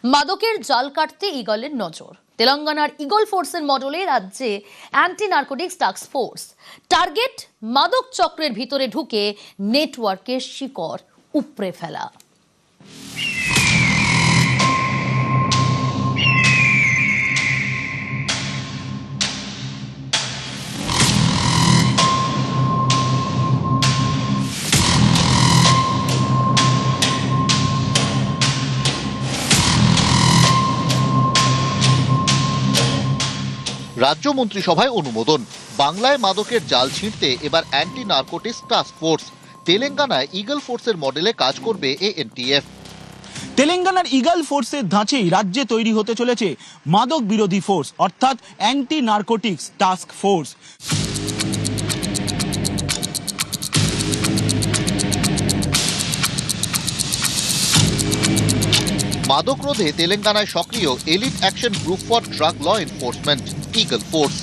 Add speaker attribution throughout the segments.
Speaker 1: মাদকের জাল কাটতে ইগলের নজর। তেলেঙ্গানার ইগল ফোর্সের মডেলে রাজ্যে anti narcotics task force. Target মাদক চক্রের ভিতরে ঢুকে নেটওয়ার্কের শিকড় উপড়ে ফেলা।
Speaker 2: রাজ্য মন্ত্রিসভায় অনুমোদন। বাংলায় মাদকের জাল ছিঁড়তে এবার অ্যান্টি নার্কোটিক্স টাস্ক ফোর্স। তেলেঙ্গানায় ইগল ফোর্সের মডেলে কাজ করবে এএনটিএফ।
Speaker 3: তেলেঙ্গানার ইগল ফোর্সের ধাঁচেই রাজ্যে তৈরি হতে চলেছে মাদক বিরোধী ফোর্স, অর্থাৎ অ্যান্টি নার্কোটিক্স টাস্ক ফোর্স।
Speaker 2: মাদক রোধে তেলেঙ্গানায় সক্রিয় elite action group for drug law enforcement eagle force.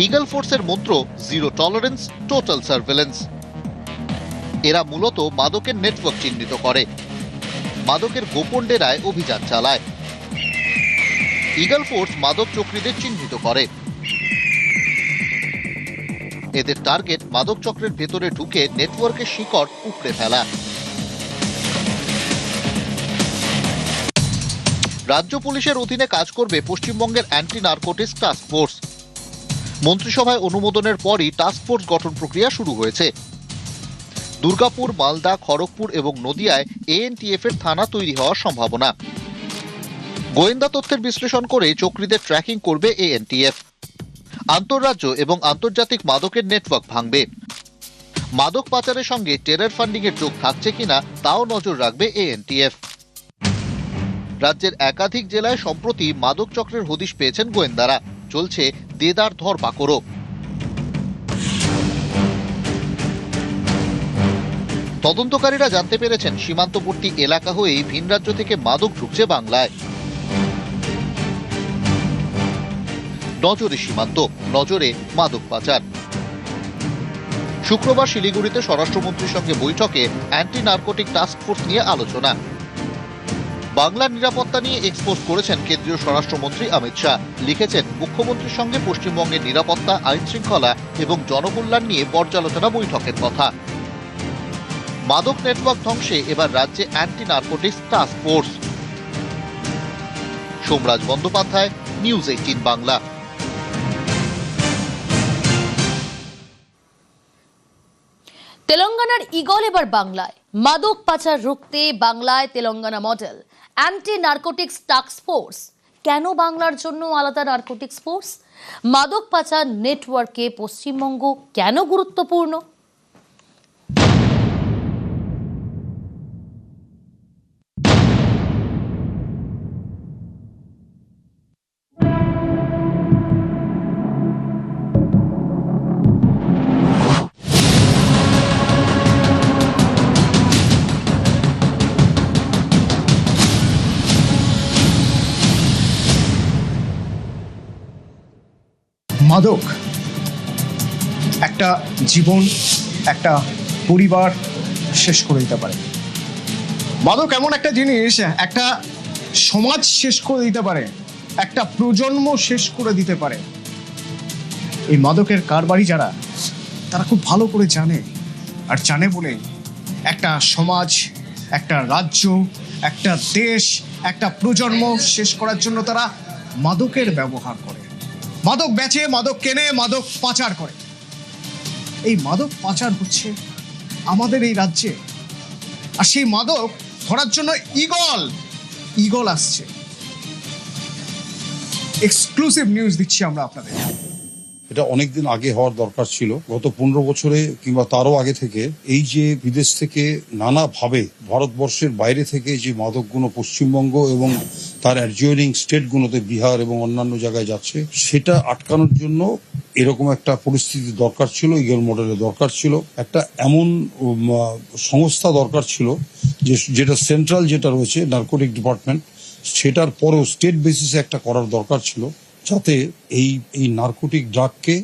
Speaker 2: Eagle ফোর্সের মন্ত্র জিরো টলারেন্স, টোটাল সার্ভেলেন্স। এরা মূলত মাদকের নেটওয়ার্ক চিহ্নিত করে, মাদকের গোপন ডেরায় অভিযান চালায়। ইগল ফোর্স মাদক চক্রীদের চিহ্নিত করে। এদের টার্গেট মাদক চক্রের ভেতরে ঢুকে নেটওয়ার্কের শিকড় উপড়ে ফেলা। রাজ্য পুলিশের অধীনে কাজ করবে পশ্চিমবঙ্গের অ্যান্টি নার্কোটিক্স টাস্ক ফোর্স। মন্ত্রিসভায় অনুমোদনের পরই টাস্ক ফোর্স গঠন প্রক্রিয়া শুরু হয়েছে। দুর্গাপুর, মালদা, খড়গপুর এবং নদিয়ায় এএনটিএফ এর থানা তৈরি হওয়ার সম্ভাবনা। গোয়েন্দা তথ্যের বিশ্লেষণ করে চক্রীদের ট্র্যাকিং করবে এএনটিএফ। আন্তঃরাজ্য এবং আন্তর্জাতিক মাদকের নেটওয়ার্ক ভাঙবে। মাদক পাচারের সঙ্গে টেরর ফান্ডিং এর যোগ থাকছে কিনা তাও নজর রাখবে এএনটিএফ। রাজ্যের একাধিক জেলায় সম্প্রতি মাদক চক্রের হদিশ পেয়েছেন গোয়েন্দারা। চলছে দেদার ধরপাকড়ও। তদন্তকারীরা জানতে পেরেছেন সীমান্তবর্তী এলাকা হয়েই ভিন রাজ্য থেকে মাদক ঢুকছে বাংলায়। নজরে সীমান্ত, নজরে মাদক পাচার। শুক্রবার শিলিগুড়িতে স্বরাষ্ট্রমন্ত্রীর সঙ্গে বৈঠকে অ্যান্টি নার্কোটিক টাস্ক ফোর্স নিয়ে আলোচনা। বাংলার নিরাপত্তা নিয়ে এক্সপোজ করেছেন কেন্দ্রীয় স্বরাষ্ট্রমন্ত্রী অমিত শাহ। লিখেছেন, মুখ্যমন্ত্রীর সঙ্গে পশ্চিমবঙ্গের নিরাপত্তা, আইন শৃঙ্খলা এবং জনকল্যাণ নিয়ে পর্যালোচনা বৈঠকের কথা। মাদক নেটওয়ার্ক ধ্বংসে এবার রাজ্যে anti narcotics task force. Somraj Bandyopadhyay, news 18 Bangla.
Speaker 1: তেলেঙ্গানার ইগল এবার বাংলায়। মাদক পাচার রুখতে বাংলায় Telangana model anti narcotics task force. কেন বাংলার জন্য আলাদা নার্কোটিক্স ফোর্স? মাদক পাচার নেটওয়ার্কে পশ্চিমবঙ্গ কেন গুরুত্বপূর্ণ?
Speaker 4: মাদক একটা জীবন, একটা পরিবার শেষ করে দিতে পারে। মাদক এমন একটা জিনিস, একটা সমাজ শেষ করে দিতে পারে, একটা প্রজন্ম শেষ করে দিতে পারে। এই মাদকের কারবারি যারা, তারা খুব ভালো করে জানে, আর জানে বলে একটা সমাজ, একটা রাজ্য, একটা দেশ, একটা প্রজন্ম শেষ করার জন্য তারা মাদকের ব্যবহার করে। মাদক বেচে, মাদক কেনে, মাদক পাচার করে। এই মাদক পাচার হচ্ছে আমাদের এই রাজ্যে, আর সেই মাদক ধরার জন্য ইগল আসছে। এক্সক্লুসিভ নিউজ দিচ্ছি আমরা আপনাদের।
Speaker 5: এটা অনেকদিন আগে হওয়ার দরকার ছিল। গত 15 বছরে কিংবা তারও আগে থেকে এই যে বিদেশ থেকে নানাভাবে ভারতবর্ষের বাইরে থেকে যে মাদকগুলো পশ্চিমবঙ্গ এবং তার অ্যাডজয়েনিং স্টেটগুলোতে, বিহার এবং অন্যান্য জায়গায় যাচ্ছে, সেটা আটকানোর জন্য এরকম একটা পরিস্থিতি দরকার ছিল। ইগল মডেলের দরকার ছিল, একটা এমন সংস্থা দরকার ছিল যেটা সেন্ট্রাল যেটা রয়েছে নার্কোটিক ডিপার্টমেন্ট, সেটার পরেও স্টেট বেসিসে একটা করার দরকার ছিল, যাতে এই নার্কোটিক ড্রাগকে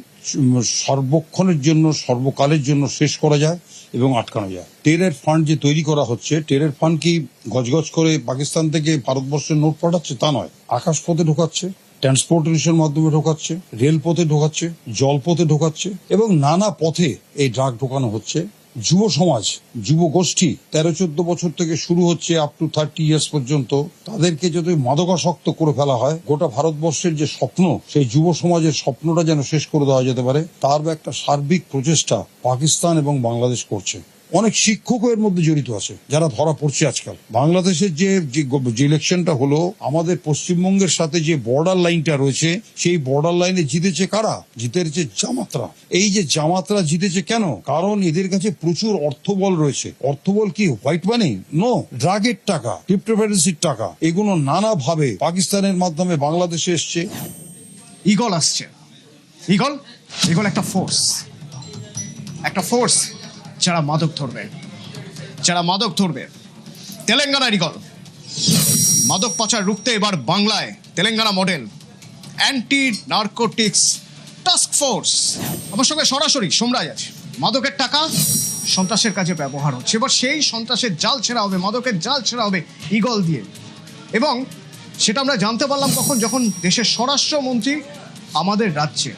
Speaker 5: সর্বক্ষণের জন্য, সর্বকালের জন্য শেষ করা যায় এবং আটকানো যায়। টেরর ফান্ড যে তৈরি করা হচ্ছে, টেরর ফান্ড কি গজগজ করে পাকিস্তান থেকে ভারতবর্ষের নোট পাঠাচ্ছে? তা নয়, আকাশ পথে ঢোকাচ্ছে, ট্রান্সপোর্টেশন মাধ্যমে ঢোকাচ্ছে, রেলপথে ঢোকাচ্ছে, জলপথে ঢোকাচ্ছে এবং নানা পথে এই ড্রাগ ঢোকানো হচ্ছে। যুব সমাজ, যুব গোষ্ঠী 13-14 বছর থেকে শুরু হচ্ছে আপ টু 30 ইয়ার্স পর্যন্ত, তাদেরকে যদি মাদকাসক্ত করে ফেলা হয়, গোটা ভারতবর্ষের যে স্বপ্ন, সেই যুব সমাজের স্বপ্নটা যেন শেষ করে দেওয়া যেতে পারে, তার একটা সার্বিক প্রচেষ্টা পাকিস্তান এবং বাংলাদেশ করছে। অনেক শিক্ষকও এর মধ্যে জড়িত আছে যারা ধরা পড়ছে আজকাল। বাংলাদেশের যে ইলেকশনটা হলো, আমাদের পশ্চিমবঙ্গের সাথে যে বর্ডার লাইনটা রয়েছে, সেই বর্ডার লাইনে জিতেছে কারা? জিতেছে জামাতরা। এই যে জামাতরা জিতেছে কেন? কারণ এদের কাছে প্রচুর অর্থবল রয়েছে। অর্থবল কি হোয়াইট মানি? নো, ড্রাগের টাকা, ক্রিপ্টোকারেন্সির টাকা, এগুলো নানাভাবে পাকিস্তানের মাধ্যমে বাংলাদেশে এসছে।
Speaker 4: ইগল আসছে, ইগল ইগল একটা ফোর্স, একটা ফোর্স যারা মাদক ধরবে, যারা মাদক ধরবে। তেলেঙ্গানার ইগল মাদক পাচার রুখতে এবার বাংলায় Telangana model anti narcotics task force. আমার সঙ্গে সরাসরি সোমরাজ আছে। মাদকের টাকা সন্ত্রাসের কাজে ব্যবহার হচ্ছে, এবার সেই সন্ত্রাসের জাল ছেঁড়া হবে, মাদকের জাল ছেঁড়া হবে ইগল দিয়ে। এবং সেটা আমরা জানতে পারলাম কখন? যখন দেশের স্বরাষ্ট্রমন্ত্রী আমাদের রাজ্যে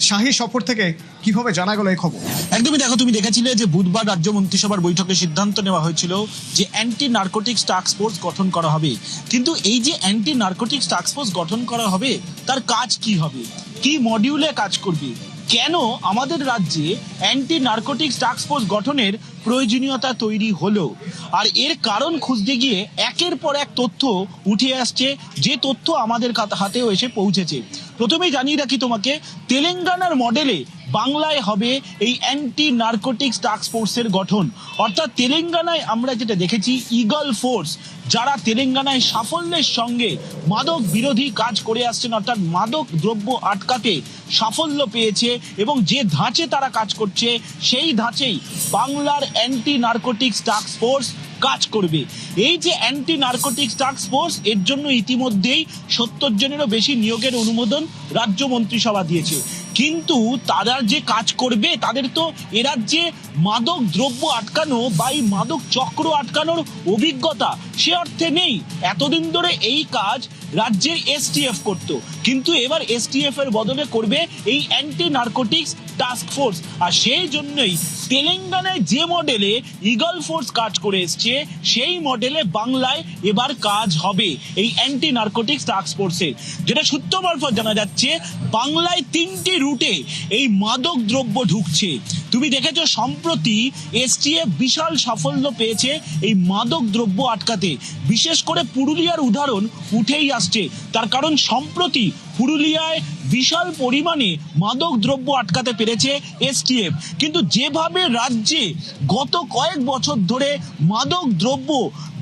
Speaker 4: শাহী সফর থেকে কিভাবে জানা গেল এই খবর?
Speaker 3: একদমই দেখো, তুমি দেখেছিলে যে বুধবার রাজ্য মন্ত্রিসভার বৈঠকে সিদ্ধান্ত নেওয়া হয়েছিল যে অ্যান্টি নার্কোটিক্স টাস্ক ফোর্স গঠন করা হবে। কিন্তু এই যে অ্যান্টি নার্কোটিক্স টাস্ক ফোর্স গঠন করা হবে, তার কাজ কি হবে, কি মডিউলে কাজ করবে, কেন আমাদের রাজ্যে অ্যান্টি নার্কোটিক্স টাস্ক ফোর্স গঠনের প্রয়োজনীয়তা তৈরি হলো, আর এর কারণ খুঁজতে গিয়ে একের পর এক তথ্য উঠে আসছে, যে তথ্য আমাদের হাতেও এসে পৌঁছেছে। প্রথমেই জানিয়ে রাখি তোমাকে, তেলেঙ্গানার মডেলে বাংলায় হবে এই অ্যান্টি নার্কোটিক্স টাস্ক ফোর্সের গঠন। অর্থাৎ তেলেঙ্গানায় আমরা যেটা দেখেছি, ইগল ফোর্স, যারা তেলেঙ্গানায় সাফল্যের সঙ্গে মাদক বিরোধী কাজ করে আসছেন, অর্থাৎ মাদক দ্রব্য আটকাতে সাফল্য পেয়েছে এবং যে ধাঁচে তারা কাজ করছে, সেই ধাঁচেই বাংলার অ্যান্টি নার্কোটিক্স টাস্ক ফোর্স কাজ করবে। এই যে অ্যান্টি নার্কোটিক্স টাস্ক ফোর্স, এর জন্য ইতিমধ্যেই 70 জনেরও বেশি নিয়োগের অনুমোদন রাজ্য মন্ত্রিসভা দিয়েছে। কিন্তু তারা যে কাজ করবে, তাদের তো এ রাজ্যে মাদক দ্রব্য আটকানো বা এই মাদক চক্র আটকানোর অভিজ্ঞতা সে অর্থে নেই। এতদিন ধরে এই কাজ রাজ্যের এসটিএফ করত, কিন্তু এবার এসটিএফ এর বদলে করবে এই অ্যান্টি নার্কোটিক্স টাস্ক ফোর্স। আর সেই জন্যই তেলেঙ্গানায় যে মডেলে ইগল ফোর্স কাজ করে এসছে, সেই মডেলে বাংলায় এবার কাজ হবে এই অ্যান্টি নার্কোটিক্স টাস্ক ফোর্সের। যেটা সূত্র মারফত জানা যাচ্ছে, বাংলায় 3টি রুটে এই মাদক দ্রব্য ঢুকছে। তুমি দেখেছো সম্প্রতি এসটিএফ বিশাল সাফল্য পেয়েছে এই মাদক দ্রব্য আটকাতে। বিশেষ করে পুরুলিয়ার উদাহরণ উঠেই আসছে, তার কারণ সম্প্রতি পুরুলিয়ায় বিশাল পরিমাণে মাদক দ্রব্য আটকাতে পেরেছে এসটিএফ। কিন্তু যেভাবে রাজ্যে গত কয়েক বছর ধরে মাদক দ্রব্য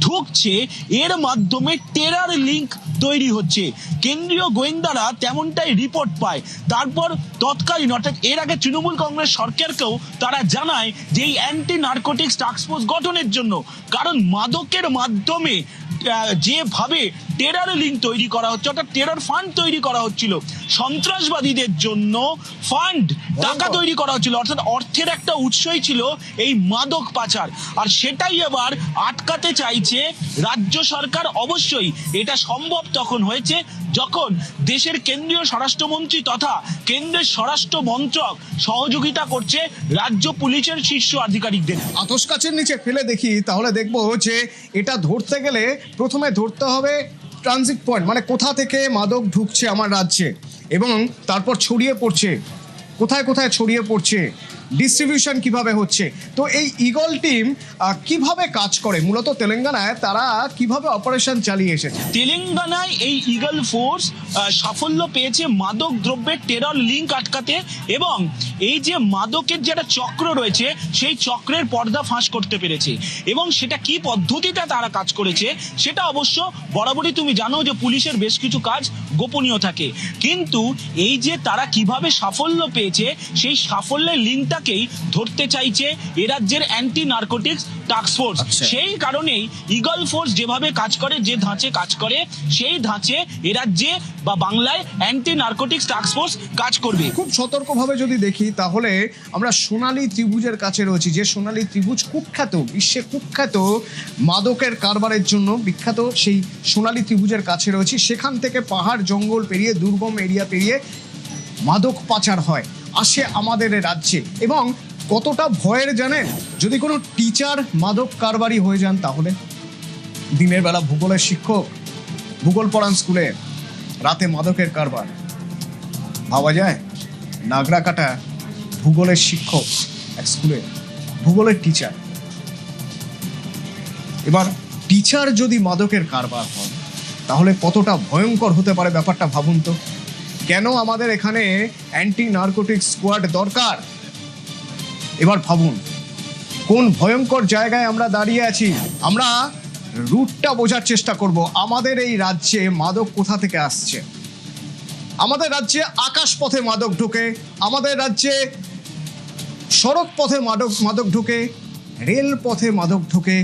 Speaker 3: ঢুকছে, এর মাধ্যমে টেরর লিঙ্ক তৈরি হচ্ছে। কেন্দ্রীয় গোয়েন্দারা তেমনটাই রিপোর্ট পায়। তারপর তৎকালীন, অর্থাৎ এর আগে তৃণমূল কংগ্রেস সরকারকেও তারা জানায় যে এই অ্যান্টি নার্কোটিক্স টাস্ক ফোর্স গঠনের জন্য, কারণ মাদকের মাধ্যমে যেভাবে টেরর লিঙ্ক তৈরি করা হচ্ছে, অর্থাৎ টেরর ফান্ড তৈরি করা হচ্ছিল, সন্ত্রাসবাদীদের জন্য ফান্ড, টাকা তৈরি করা হচ্ছিল, অর্থাৎ অর্থের একটা উৎসই ছিল এই মাদক পাচার। আর সেটাই এবার আটকাতে চাইছে রাজ্য সরকার। অবশ্যই এটা সম্ভব তখন হয়েছে যখন দেশের কেন্দ্রীয় স্বরাষ্ট্রমন্ত্রী তথা কেন্দ্রের স্বরাষ্ট্র মন্ত্রক সহযোগিতা করছে রাজ্য পুলিশের শীর্ষ আধিকারিকদের।
Speaker 4: আতস কাচের নিচে ফেলে দেখি, তাহলে দেখবো যে এটা ধরতে গেলে প্রথমে ধরতে হবে ট্রানজিট পয়েন্ট, মানে কোথা থেকে মাদক ঢুকছে আমার রাজ্যে এবং তারপর ছড়িয়ে পড়ছে, কোথায় কোথায় ছড়িয়ে পড়ছে, ডিস্ট্রিবিউশন কিভাবে হচ্ছে। তো এই ইগল টিম কিভাবে কাজ করে, মূলত তেলেঙ্গানায় তারা কিভাবে অপারেশন চালিয়ে এসেছে?
Speaker 3: তেলেঙ্গানায় এই ইগল ফোর্স সাফল্য পেয়েছে মাদক দ্রব্যের টেরর লিঙ্ক আটকাতে, এবং এই যে মাদকের যেটা চক্র রয়েছে, সেই চক্রের পর্দা ফাঁস করতে পেরেছে। এবং সেটা কি পদ্ধতিতে তারা কাজ করেছে, সেটা অবশ্য বরাবরই তুমি জানো যে পুলিশের বেশ কিছু কাজ গোপনীয় থাকে। কিন্তু এই যে তারা কিভাবে সাফল্য পেয়েছে, সেই সাফল্যের লিঙ্কটা যাকেই ধরতে চাইছে এ রাজ্যের অ্যান্টি নার্কোটিক্স টাস্ক ফোর্স। সেই কারণেই ইগল ফোর্স যেভাবে কাজ করে, যে ধাঁচে কাজ করে, সেই ধাঁচে এ রাজ্যে বা বাংলায় অ্যান্টি নার্কোটিক্স টাস্ক ফোর্স কাজ করবে।
Speaker 4: খুব সতর্কভাবে যদি দেখি তাহলে আমরা সোনালী ত্রিভুজের কাছে রয়েছি, যে সোনালী ত্রিভুজ কুখ্যাত, বিশ্বে কুখ্যাত মাদকের কারবারের জন্য বিখ্যাত। সেই সোনালী ত্রিভুজের কাছে রয়েছি, সেখান থেকে পাহাড় জঙ্গল পেরিয়ে, দুর্গম এরিয়া পেরিয়ে মাদক পাচার হয়, আসে আমাদের রাজ্যে। এবং কতটা ভয়ের জানেন, যদি কোনো টিচার মাদক কারবারি হয়ে যান তাহলে? দিনের বেলা ভূগোলের শিক্ষক, ভূগোল পড়ান স্কুলে, রাতে মাদকের কারবার, ভাবা যায়? নাগরাকাটা ভূগোলের শিক্ষক এক স্কুলে, ভূগোলের টিচার। এবার টিচার যদি মাদকের কারবার হন তাহলে কতটা ভয়ঙ্কর হতে পারে ব্যাপারটা ভাবুন তো। কেন আমাদের এখানে অ্যান্টি নার্কোটিক স্কোয়াড দরকার? এবার ভাবুন কোন ভয়ঙ্কর জায়গায় আমরা দাঁড়িয়ে আছি। আমরা রুটটা বোঝার চেষ্টা করব। আমাদের এই রাজ্যে মাদক কোথা থেকে আসছে? আমাদের রাজ্যে আকাশ পথে মাদক ঢোকে, আমাদের রাজ্যে সড়ক পথে মাদক ঢোকে, রেল পথে মাদক ঢোকে,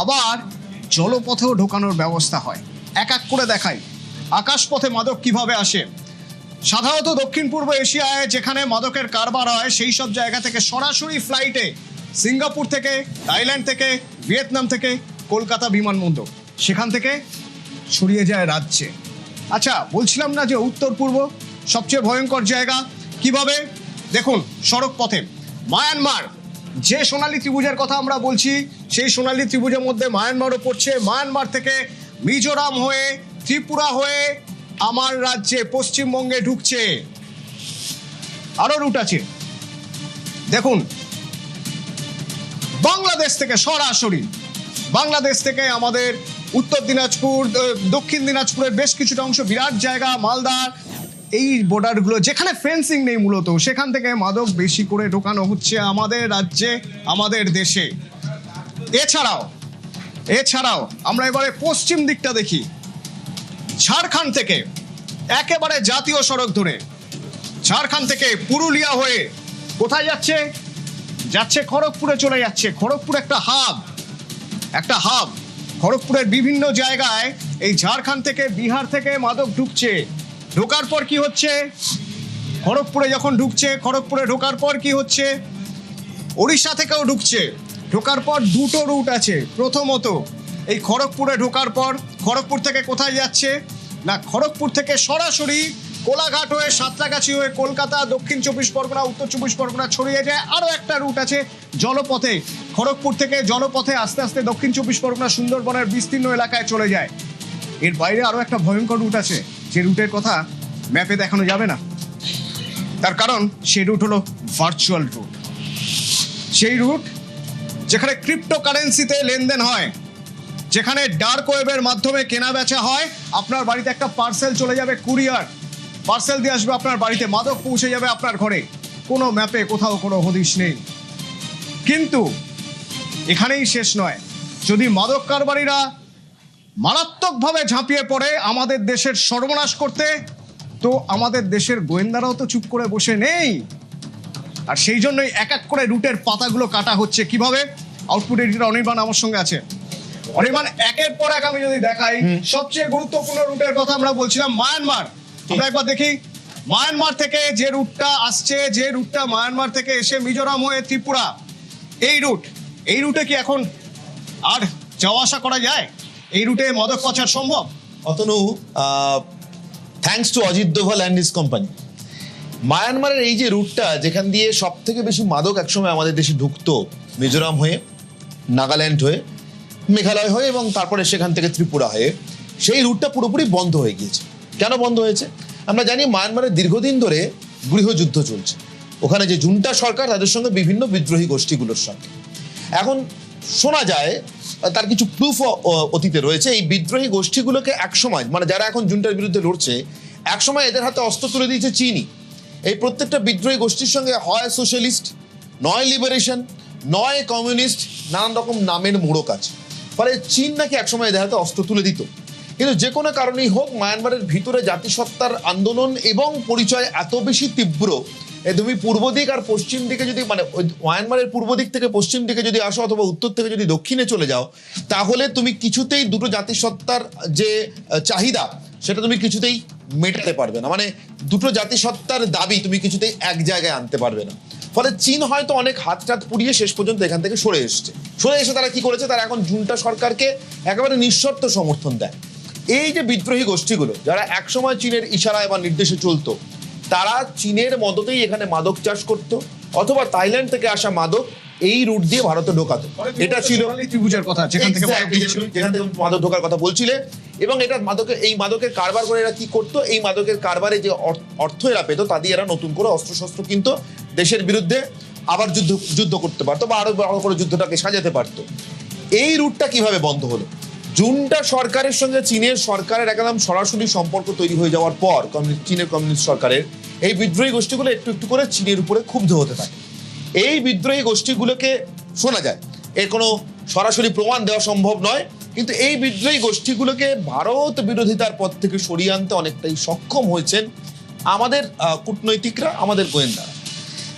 Speaker 4: আবার জলপথেও ঢোকানোর ব্যবস্থা হয়। এক এক করে দেখাই আকাশ পথে মাদক কিভাবে আসে। সাধারণত দক্ষিণ পূর্ব এশিয়ায় যেখানে মাদকের কারবার হয় সেই সব জায়গা থেকে সরাসরি ফ্লাইটে সিঙ্গাপুর থেকে, থাইল্যান্ড থেকে, ভিয়েতনাম থেকে কলকাতা বিমানবন্দর, সেখান থেকে ছড়িয়ে যায় রাজ্যে। আচ্ছা, বলছিলাম না যে উত্তর পূর্ব সবচেয়ে ভয়ঙ্কর জায়গা? কিভাবে দেখুন, সড়ক পথে মায়ানমার, যে সোনালী ত্রিভুজের কথা আমরা বলছি সেই সোনালী ত্রিভুজের মধ্যে মায়ানমারও পড়ছে। মায়ানমার থেকে মিজোরাম হয়ে, ত্রিপুরা হয়ে আমার রাজ্যে পশ্চিমবঙ্গে ঢুকছে। আরো রুট আছে দেখুন, বাংলাদেশ থেকে সরাসরি, বাংলাদেশ থেকে আমাদের উত্তর দিনাজপুর, দক্ষিণ দিনাজপুরের বেশ কিছুটা অংশ, বিরাট জায়গা মালদার, এই বর্ডারগুলো যেখানে ফেন্সিং নেই মূলত, সেখান থেকে মাদক বেশি করে ঢোকানো হচ্ছে আমাদের রাজ্যে, আমাদের দেশে। এছাড়াও আমরা এবারে পশ্চিম দিকটা দেখি। ঝাড়খণ্ড থেকে একেবারে জাতীয় সড়ক ধরে, ঝাড়খণ্ড থেকে পুরুলিয়া হয়ে কোথায় যাচ্ছে খড়গপুরে চলে যাচ্ছে। খড়গপুর একটা হাব। খড়গপুরের বিভিন্ন জায়গায় এই ঝাড়খণ্ড থেকে, বিহার থেকে মাদক ঢুকছে। ঢোকার পর কি হচ্ছে? খড়গপুরে যখন ঢুকছে, খড়গপুরে ঢোকার পর কি হচ্ছে? ওড়িশা থেকেও ঢুকছে। ঢোকার পর দুটো রুট আছে। প্রথমত এই খড়গপুরে ঢোকার পর খড়গপুর থেকে কোথায় যাচ্ছে না, খড়গপুর থেকে সরাসরি কোলাঘাট হয়ে, সাঁতরাগাছি হয়ে কলকাতা, দক্ষিণ 24 পরগনা, উত্তর 24 পরগনা ছড়িয়ে যায়। আরও একটা রুট আছে জলপথে, খড়গপুর থেকে জলপথে আস্তে আস্তে দক্ষিণ 24 পরগনা, সুন্দরবনের বিস্তীর্ণ এলাকায় চলে যায়। এর বাইরে আরও একটা ভয়ঙ্কর রুট আছে, যে রুটের কথা ম্যাপে দেখানো যাবে না। তার কারণ সেই রুট হলো ভার্চুয়াল রুট। সেই রুট যেখানে ক্রিপ্টোকারেন্সিতে লেনদেন হয়, যেখানে ডার্ক ওয়েবের মাধ্যমে কেনা বেচা হয়। আপনার বাড়িতে একটা পার্সেল চলে যাবে, কুরিয়ার পার্সেল দিয়ে আসবে আপনার বাড়িতে, মাদক পৌঁছে যাবে আপনার ঘরে, কোনো ম্যাপে কোথাও কোনো হদিশ নেই। কিন্তু এখানেই শেষ নয়। যদি মাদক কারবারিরা মারাত্মকভাবে ঝাঁপিয়ে পড়ে আমাদের দেশের সর্বনাশ করতে, তো আমাদের দেশের গোয়েন্দারাও তো চুপ করে বসে নেই। আর সেই জন্যই এক এক করে রুটের পাতাগুলো কাটা হচ্ছে। কিভাবে? আউটপুট এডিটর অনির্বাণ আমার সঙ্গে আছে। অনির্বাণ, একের পর এক আমি যদি দেখাই, সবচেয়ে গুরুত্বপূর্ণ রুটের কথা আমরা বলছিলাম মায়ানমার। আমরা একবার দেখি মায়ানমার থেকে যে রুটটা আসছে, যে রুটটা মায়ানমার থেকে এসে মিজোরাম হয়ে ত্রিপুরা, এই রুটে কি এখন আর যাওয়া আসা করা যায়? এই রুটে মাদক পাচার সম্ভব?
Speaker 6: Atanu, thanks to Ajit Doval and his company, মায়ানমারের এই যে রুটটা যেখান দিয়ে সব থেকে বেশি মাদক একসময় আমাদের দেশে ঢুকতো, মিজোরাম হয়ে, নাগাল্যান্ড হয়ে, মেঘালয় হয়ে এবং তারপরে সেখান থেকে ত্রিপুরা হয়ে, সেই রুটটা পুরোপুরি বন্ধ হয়ে গিয়েছে। কেন বন্ধ হয়েছে? আমরা জানি মায়ানমারের দীর্ঘদিন ধরে গৃহযুদ্ধ চলছে। ওখানে যে জুন্টা সরকার, তাদের সঙ্গে বিভিন্ন বিদ্রোহী গোষ্ঠীগুলোর সঙ্গে। এখন শোনা যায়, তার কিছু প্রুফ অতীতে রয়েছে, এই বিদ্রোহী গোষ্ঠীগুলোকে একসময়, মানে যারা এখন জুন্টার বিরুদ্ধে লড়ছে, একসময় এদের হাতে অস্ত্র তুলে দিয়েছে চীনই। এই প্রত্যেকটা বিদ্রোহী গোষ্ঠীর সঙ্গে হয় সোশ্যালিস্ট, নয় লিবারেশন, নয় কমিউনিস্ট, নানান রকম নামের মোড়ক আছে। ফলে চীন নাকি একসময় এদের হাতে অস্ত্র তুলে দিত। কিন্তু যে কোনো কারণেই হোক, মায়ানমারের ভিতরে জাতিসত্তার আন্দোলন এবং পরিচয় এত বেশি তীব্র তুমি পূর্ব দিক আর পশ্চিম দিকে যদি মানে ওই মায়ানমারের পূর্ব দিক থেকে পশ্চিম দিকে যদি আসো অথবা উত্তর থেকে যদি দক্ষিণে চলে যাও, তাহলে তুমি কিছুতেই দুটো জাতিসত্তার যে চাহিদা সেটা তুমি কিছুতেই মেটাতে পারবে না। মানে দুটো জাতিসত্তার দাবি তুমি কিছুতেই এক জায়গায় আনতে পারবে না। ফলে চীন হয়তো অনেক হাত পুড়িয়ে শেষ পর্যন্ত এখান থেকে সরে এসে তারা কি করেছে, তারা এখন জুন্টা সরকারকে একেবারে নিঃশর্ত সমর্থন দেয়। এই যে বিদ্রোহী গোষ্ঠীগুলো যারা একসময় চীনের ইশারায় বা নির্দেশে চলতো, তারা চীনের মদতেই এখানে মাদক চাষ করতো অথবা থাইল্যান্ড থেকে আসা মাদক এই রুট দিয়ে ভারতে ঢোকাতো। এটা ছিল
Speaker 4: ত্রিভুজের কথা, যেখান থেকে
Speaker 6: মাদক ঢোকার কথা বলছিলে। এবং এটা এই মাদকের কারবার করে এরা কি করতো, এই মাদকের কারবারে যে অর্থ এরা পেতো তা দিয়ে এরা নতুন করে অস্ত্রশস্ত্র কিনতো, দেশের বিরুদ্ধে আবার যুদ্ধ করতে পারতো বা আরো বড় করে যুদ্ধটাকে সাজাতে পারতো। এই রুটটা কিভাবে বন্ধ হলো? জুন্টা সরকারের সঙ্গে চীনের সরকারের একদম সরাসরি সম্পর্ক তৈরি হয়ে যাওয়ার পর চীনের কমিউনিস্ট সরকারের এই বিদ্রোহী গোষ্ঠীগুলো একটু একটু করে চীনের উপরে ক্ষুব্ধ হতে থাকে। এই বিদ্রোহী গোষ্ঠীগুলোকে শোনা যায়, এর কোনো সরাসরি প্রমাণ দেওয়া সম্ভব নয়, কিন্তু এই বিদ্রোহী গোষ্ঠীগুলোকে ভারত বিরোধিতার পথ থেকে সরিয়ে আনতে অনেকটাই সক্ষম হয়েছেন আমাদের কূটনৈতিকরা, আমাদের গোয়েন্দারা।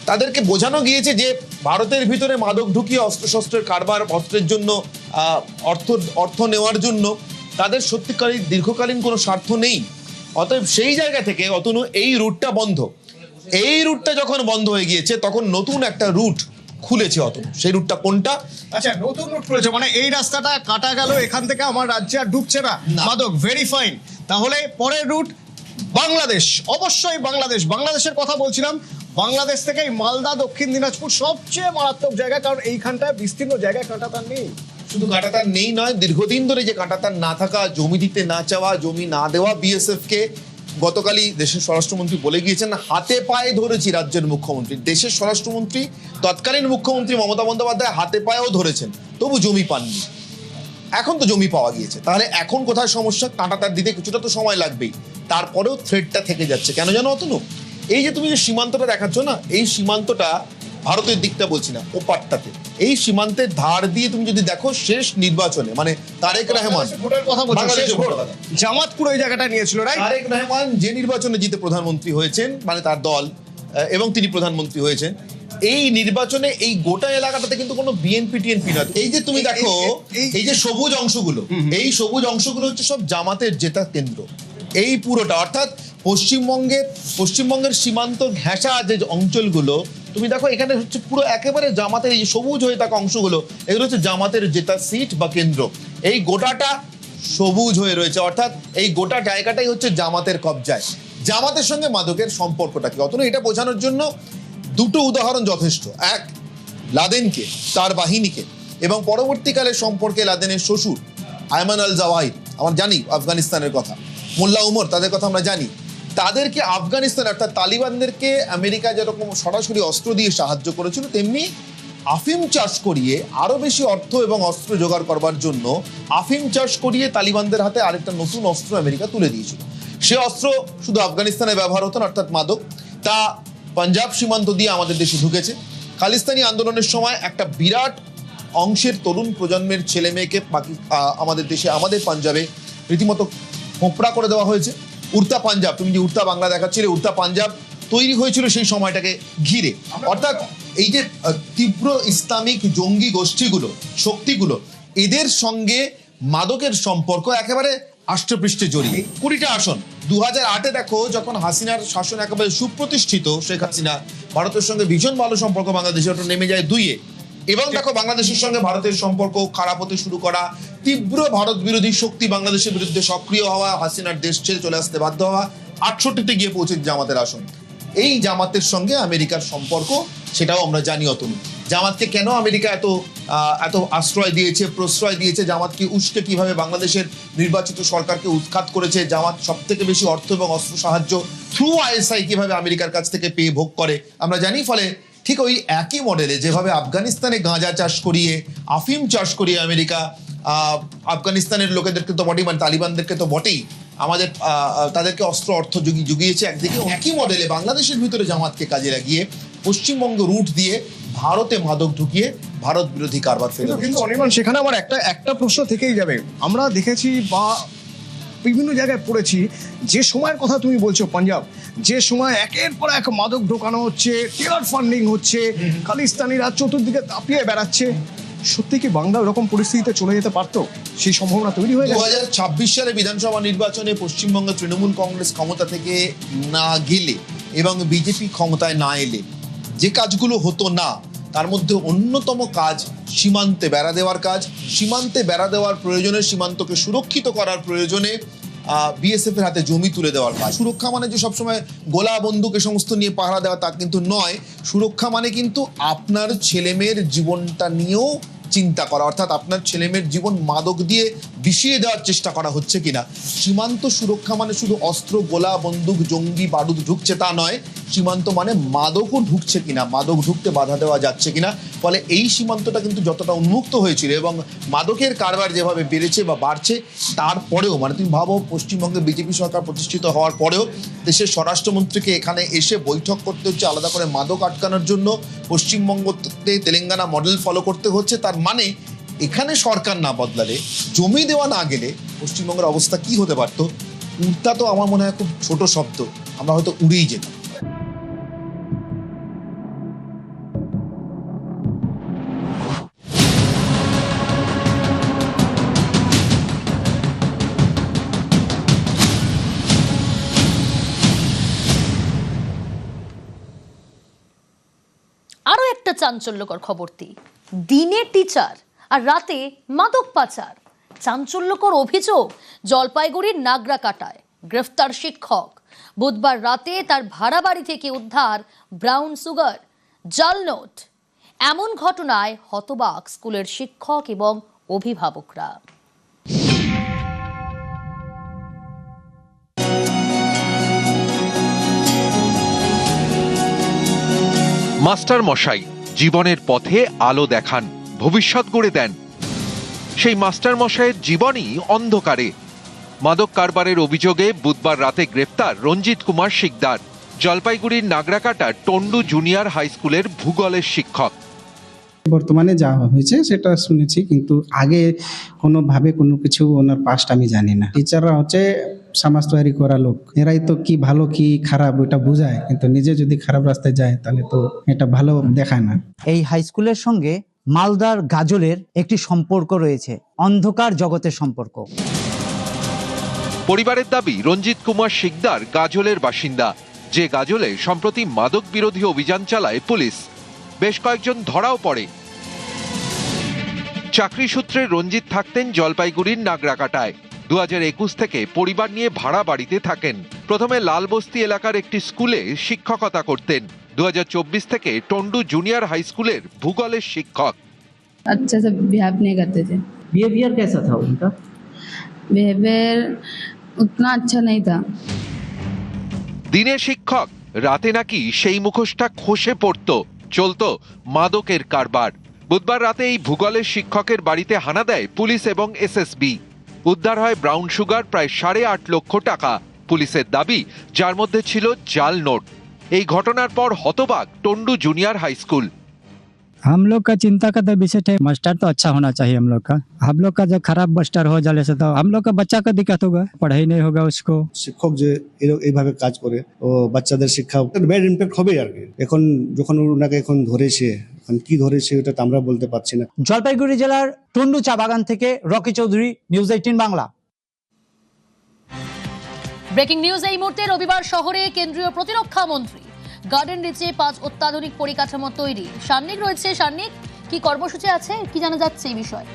Speaker 6: তাদেরকে বোঝানো গিয়েছে যে ভারতের ভিতরে মাদক ঢুকিয়ে অস্ত্রশস্ত্রের কারবার, অস্ত্রের জন্য অর্থ নেওয়ার জন্য তাদের সত্যিকারী দীর্ঘকালীন কোনো স্বার্থ নেই। অতএব সেই জায়গা থেকে অতনু এই রুটটা বন্ধ। এই রুটটা যখন বন্ধ হয়ে গিয়েছে তখন নতুন একটা রুট খুলেছে অতনু। সেই রুটটা কোনটা?
Speaker 4: আচ্ছা, নতুন রুট খুলেছে মানে এই রাস্তাটা কাটা গেল, এখান থেকে আমার রাজ্যে আর ঢুকছে না মাদক, ভেরি ফাইন। তাহলে পরের রুট বাংলাদেশ, অবশ্যই বাংলাদেশের কথা বলছিলাম। বাংলাদেশ থেকে মালদা, দক্ষিণ দিনাজপুর সবচেয়ে মারাত্মক জায়গা, কারণ এইখানটায় বিস্তীর্ণ জায়গায় কাঁটাতার নেই।
Speaker 6: শুধু কাঁটাতার নেই নয়, দীর্ঘদিন ধরে যে কাঁটাতার না থাকা, জমি দিতে না চাওয়া, জমি না দেওয়া বিএসএফ কে গতকালই দেশের স্বরাষ্ট্রমন্ত্রী বলে গিয়েছেন হাতে পায়ে ধরেছি রাজ্যের মুখ্যমন্ত্রী। দেশের স্বরাষ্ট্রমন্ত্রী তৎকালীন মুখ্যমন্ত্রী মমতা বন্দ্যোপাধ্যায় হাতে পায়েও ধরেছেন, তবু জমি পাননি। এখন তো জমি পাওয়া গিয়েছে, তাহলে এখন কোথায় সমস্যা? কাঁটাতার দিতে কিছুটা তো সময় লাগবেই, তারপরেও থ্রেডটা থেকে যাচ্ছে। কেন জানো অতনু? এই যে তুমি যে সীমান্তটা দেখাচ্ছ না, এই সীমান্তটা ভারতের দিকটা বলছি না, ওপারটাতে এই সীমান্তের ধার দিয়ে তুমি যদি দেখো শেষ নির্বাচনে মানে তারেক রহমান,
Speaker 4: জামাতপুর ওই জায়গাটা নিয়েছিল, রাইট?
Speaker 6: তারেক রহমান যে নির্বাচনে জিতে প্রধানমন্ত্রী হয়েছেন, মানে তার দল এবং তিনি প্রধানমন্ত্রী হয়েছেন, এই নির্বাচনে এই গোটা এলাকাটাতে কিন্তু কোনো বিএনপি টিএনপি না। এই যে তুমি দেখো এই যে সবুজ অংশগুলো, এই সবুজ অংশগুলো হচ্ছে সব জামাতের জেতা কেন্দ্র। এই পুরোটা অর্থাৎ পশ্চিমবঙ্গের সীমান্ত ঘেঁষা যে অঞ্চলগুলো তুমি দেখো, এখানে হচ্ছে পুরো একেবারে জামাতের এই যে সবুজ হয়ে থাকা অংশগুলো, এগুলো হচ্ছে জামাতের জেতা সিট বা কেন্দ্র। এই গোটাটা সবুজ হয়ে রয়েছে, অর্থাৎ এই গোটা জায়গাটাই হচ্ছে জামাতের কবজায়। জামাতের সঙ্গে মাদকের সম্পর্কটা কি অতনু, এটা বোঝানোর জন্য দুটো উদাহরণ যথেষ্ট। এক, লাদেনকে, তার বাহিনীকে, এবং পরবর্তীকালে সম্পর্কে লাদেনের শ্বশুর আয়মান আল জাওয়াহির, আমরা জানি আফগানিস্তানের কথা, মোল্লা উমর, তাদের কথা আমরা জানি। তাদেরকে আফগানিস্তান অর্থাৎ তালিবানদেরকে আমেরিকা যেরকম সরাসরি অস্ত্র দিয়ে সাহায্য করেছিল, তেমনি আফিম চাষ করিয়ে আরো বেশি অর্থ এবং অস্ত্র জোগাড় করবার জন্য আফিম চাষ করিয়ে তালিবানদের হাতে আরেকটা নতুন অস্ত্র আমেরিকা তুলে দিয়েছিল। সে অস্ত্র শুধু আফগানিস্তানে ব্যবহার হতো না, অর্থাৎ মাদক, তা পাঞ্জাব সীমান্ত দিয়ে আমাদের দেশে ঢুকেছে। খালিস্তানি আন্দোলনের সময় একটা বিরাট অংশের তরুণ প্রজন্মের ছেলে মেয়েকে আমাদের দেশে, আমাদের পাঞ্জাবে রীতিমতো খোঁপড়া করে দেওয়া হয়েছে। উড়তা পাঞ্জাব, তুমি যে উড়তা বাংলা দেখাচ্ছিলে, উড়তা পাঞ্জাব তৈরি হয়েছিল সেই সময়টাকে ঘিরে। অর্থাৎ এই যে তীব্র ইসলামিক জঙ্গি গোষ্ঠীগুলো, শক্তিগুলো, এদের সঙ্গে মাদকের সম্পর্ক একেবারে আষ্টপৃষ্ঠে জড়িয়ে। 20টা আসন 2008-এ দেখো, যখন হাসিনার শাসন একেবারে সুপ্রতিষ্ঠিত, শেখ হাসিনা, ভারতের সঙ্গে ভীষণ ভালো সম্পর্ক বাংলাদেশে, ওটা নেমে যায় 2-এ। এবং দেখো বাংলাদেশের সঙ্গে ভারতের সম্পর্ক খারাপ হতে শুরু করা, তীব্র ভারত বিরোধী শক্তি বাংলাদেশের বিরুদ্ধে সক্রিয় হওয়া, হাসিনার দেশ ছেড়ে চলে আসতে বাধ্য হওয়া, 68-তে গিয়ে পৌঁছে জামাতের আসন। এই জামাতের সঙ্গে আমেরিকার সম্পর্ক, সেটাও আমরা জানি অতনু। জামাতকে কেন আমেরিকা এত আশ্রয় দিয়েছে, প্রশ্রয় দিয়েছে, জামাতকে উস্কে কিভাবে বাংলাদেশের নির্বাচিত সরকারকে উৎখাত করেছে, জামাত সব থেকে বেশি অর্থ এবং অস্ত্র সাহায্য থ্রু আইএসআই কিভাবে আমেরিকার কাছ থেকে পেয়ে ভোগ করে আমরা জানি। ফলে ঠিক ওই একই মডেলে যেভাবে আফগানিস্তানে গাঁজা চাষ করিয়ে, আফিম চাষ করিয়ে আমেরিকা আফগানিস্তানের লোকেদেরকে তো বটেই, মানে তালিবানদেরকে তো বটেই, আমাদের তাদেরকে অস্ত্র অর্থ জুগিয়েছে একদিকে, একই মডেলে বাংলাদেশের ভিতরে জামাতকে কাজে লাগিয়ে পশ্চিমবঙ্গ রুট দিয়ে ভারতে মাদক ঢুকিয়ে ভারত বিরোধী কারবার ফেলে।
Speaker 4: কিন্তু অনির্বাণ, সেখানে আমার একটা প্রশ্ন থেকেই যাবে। আমরা দেখেছি বা বিভিন্ন জায়গায় পড়েছি, যে সময়ের কথা তুমি বলছো পাঞ্জাব, যে সময় একের পর এক মাদক ঢোকানো হচ্ছে, টেরার ফান্ডিং হচ্ছে, খালিস্তানিরা চতুর্দিকে তাপিয়ে বেড়াচ্ছে, সত্যি কি বাংলা ওরকম পরিস্থিতিতে চলে যেতে পারতো? সেই সম্ভাবনা তৈরি হয়ে গেছে।
Speaker 6: 2026 সালে বিধানসভা নির্বাচনে পশ্চিমবঙ্গে তৃণমূল কংগ্রেস ক্ষমতা থেকে না গেলে এবং বিজেপি ক্ষমতায় না এলে যে কাজগুলো হতো না, তার মধ্যে অন্যতম কাজ সীমান্তে বেড়া দেওয়ার কাজ। সীমান্তে বেড়া দেওয়ার প্রয়োজনে, সীমান্তকে সুরক্ষিত করার প্রয়োজনে বিএসএফ এর হাতে জমি তুলে দেওয়ার কাজ। সুরক্ষা মানে যে সবসময় গোলা বন্দুক এ সমস্ত নিয়ে পাহারা দেওয়া তা কিন্তু নয়। সুরক্ষা মানে কিন্তু আপনার ছেলেমেয়ের জীবনটা নিয়েও চিন্তা করা, অর্থাৎ আপনার ছেলেমেয়ের জীবন মাদক দিয়ে বিষিয়ে দেওয়ার চেষ্টা করা হচ্ছে কিনা। সীমান্ত সুরক্ষা মানে শুধু অস্ত্র, গোলা বন্দুক, জঙ্গি বারুদ ঢুকছে তা নয়, সীমান্ত মানে মাদকও ঢুকছে কিনা, মাদক ঢুকতে বাধা দেওয়া যাচ্ছে কিনা। ফলে এই সীমান্তটা কিন্তু যতটা উন্মুক্ত হয়েছিল এবং মাদকের কারবার যেভাবে বেড়েছে বা বাড়ছে, তারপরেও মানে তুমি ভাবো পশ্চিমবঙ্গে বিজেপি সরকার প্রতিষ্ঠিত হওয়ার পরেও দেশের স্বরাষ্ট্রমন্ত্রীকে এখানে এসে বৈঠক করতে হচ্ছে আলাদা করে মাদক আটকানোর জন্য। পশ্চিমবঙ্গতে তেলেঙ্গানা মডেল ফলো করতে হচ্ছে। তার মানে এখানে সরকার না বদলালে, জমি দেওয়া না গেলে পশ্চিমবঙ্গের অবস্থা কি হতে পারত? উড়তা তো আমার মনে হয় খুব ছোট শব্দ, আমরা হয়তো উড়েই যেতাম।
Speaker 1: আরো একটা চাঞ্চল্যকর খবরটি, দিনে টিচার আর রাতে মাদক পাচার। চাঞ্চল্যকর অভিযোগ জলপাইগুড়ির নাগরাকাটায় গ্রেফতার শিক্ষক। বুধবার রাতে তার ভাড়া বাড়ি থেকে উদ্ধার ব্রাউন সুগার, জাল নোট। এমন ঘটনায় হতবাক স্কুলের শিক্ষক এবং অভিভাবকরা।
Speaker 7: মাস্টার মশাই জীবনের পথে আলো দেখান, ভবিষ্যৎ গড়ে দেন। সেই মাস্টার মশাইয়ের জীবনই অন্ধকারে। মাদক কারবারের অভিযোগে বুধবার রাতে গ্রেফতার রঞ্জিত কুমার শিকদার, জলপাইগুড়ির নাগরাকাটার টন্ডু জুনিয়র হাই স্কুলের ভূগোলের শিক্ষক।
Speaker 8: বর্তমানে যা হয়েছে সেটা শুনেছি, কিন্তু আগে কোনোভাবে কোনো কিছু ওনার পাস্ট আমি জানি না। টিচাররা হচ্ছে সমাজ তৈরি করা লোক, এরাই তো কি ভালো কি খারাপ ওটা বোঝায়, কিন্তু নিজে যদি খারাপ রাস্তায় যায় তাহলে তো এটা ভালো দেখায় না।
Speaker 9: এই হাই স্কুলের সঙ্গে মালদার গাজলের একটি সম্পর্ক রয়েছে, অন্ধকার জগতের সম্পর্ক।
Speaker 7: পরিবারের দাবি রঞ্জিত কুমার শিকদার গাজলের বাসিন্দা, যে গাজলে সম্প্রতি মাদক বিরোধী অভিযান চালায় পুলিশ। বেশ কয়েকজন ধরাও পড়ে। চাকরি সূত্রে রঞ্জিত থাকতেন জলপাইগুড়ির নাগরাকাটায়। 2021 থেকে পরিবার নিয়ে ভাড়া বাড়িতে থাকেন। প্রথমে লালবস্তি এলাকার একটি স্কুলে শিক্ষকতা করতেন। 2024 থেকে টন্ডু জুনিয়র হাই স্কুলের ভূগোলের শিক্ষক।
Speaker 10: अच्छा से बिहेव नहीं करते थे।
Speaker 9: बिहेवियर कैसा था उनका?
Speaker 10: बिहेवियर उतना अच्छा नहीं था।
Speaker 7: দিনে শিক্ষক, রাতে নাকি সেই মুখোশটা খসে পড়তো, চলতো মাদকের কারবার। বুধবার রাতে এই ভূগোলের শিক্ষকের বাড়িতে হানা দেয় পুলিশ এবং এসএসবি। উদ্ধার হয় ব্রাউন সুগার প্রায় 8.5 লক্ষ টাকা। পুলিশের দাবি যার মধ্যে ছিল জাল নোট। এই ঘটনার পর হতবাক টন্ডু জুনিয়র হাই স্কুল।
Speaker 11: हम लोग का चिंता का तो विषय है, मास्टर तो अच्छा होना चाहिए हम लोग का। हम लोग का जो खराब मास्टर हो जाने से तो हम लोग का बच्चा का दिक्कत होगा, पढ़ाई नहीं होगा उसको।
Speaker 12: শিক্ষক যে এইভাবে কাজ করে ও বাচ্চাদের শিক্ষা ব্যাড ইমপ্যাক্ট হবে আর কি। এখন যখন ওনাকে এখন ধরেছে, এখন কি ধরেছে ওটা তো আমরা বলতে পারছি না।
Speaker 9: জলপাইগুড়ি জেলার টন্ডু চা বাগান থেকে Rocky Chowdhury, news 18 Bangla.
Speaker 1: Breaking news এই মুহূর্তে। রবিবার শহরে কেন্দ্রীয় প্রতিরক্ষা মন্ত্রী গার্ডেন রিচে 5 অত্যাধুনিক পরিকাঠামো তৈরি। সান্নিক রয়েছে, সান্নিক কি কর্মসূচি আছে, কি জানা যাচ্ছে এই বিষয়ে?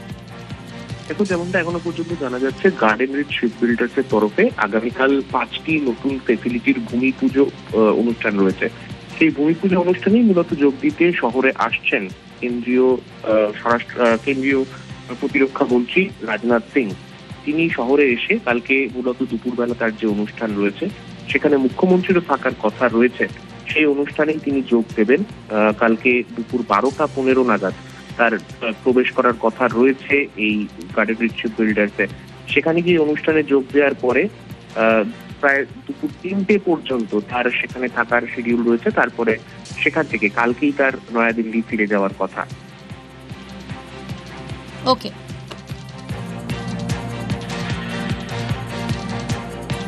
Speaker 13: দেখো, যেমনটা এখনো পর্যন্ত জানা যাচ্ছে, গার্ডেন রিচ শিপ বিল্ডার্স এর তরফে আগামীকাল 5টি নতুন ফেসিলিটির ভূমি পুজো অনুষ্ঠান রয়েছে। সেই ভূমি পুজো অনুষ্ঠানেই মূলত যোগ দিতে শহরে আসছেন কেন্দ্রীয় প্রতিরক্ষা মন্ত্রী রাজনাথ সিং। তিনি শহরে এসে কালকে মূলত দুপুরবেলা তার যে অনুষ্ঠান রয়েছে সেখানে মুখ্যমন্ত্রীরও থাকার কথা রয়েছে। সেই অনুষ্ঠানেই তিনি যোগ দেবেন। কালকে দুপুর 12টা 15 নাগাদ তার প্রবেশ করার কথা রয়েছে এই গার্ডেন রিচ শিপ বিল্ডার্সে। সেখানে গিয়ে অনুষ্ঠানে যোগ দেওয়ার পরে প্রায় দুপুর 3টে পর্যন্ত তার সেখানে থাকার শিডিউল রয়েছে। তারপরে সেখান থেকে কালকেই তার নয়াদিল্লি ফিরে যাওয়ার কথা।
Speaker 1: ওকে।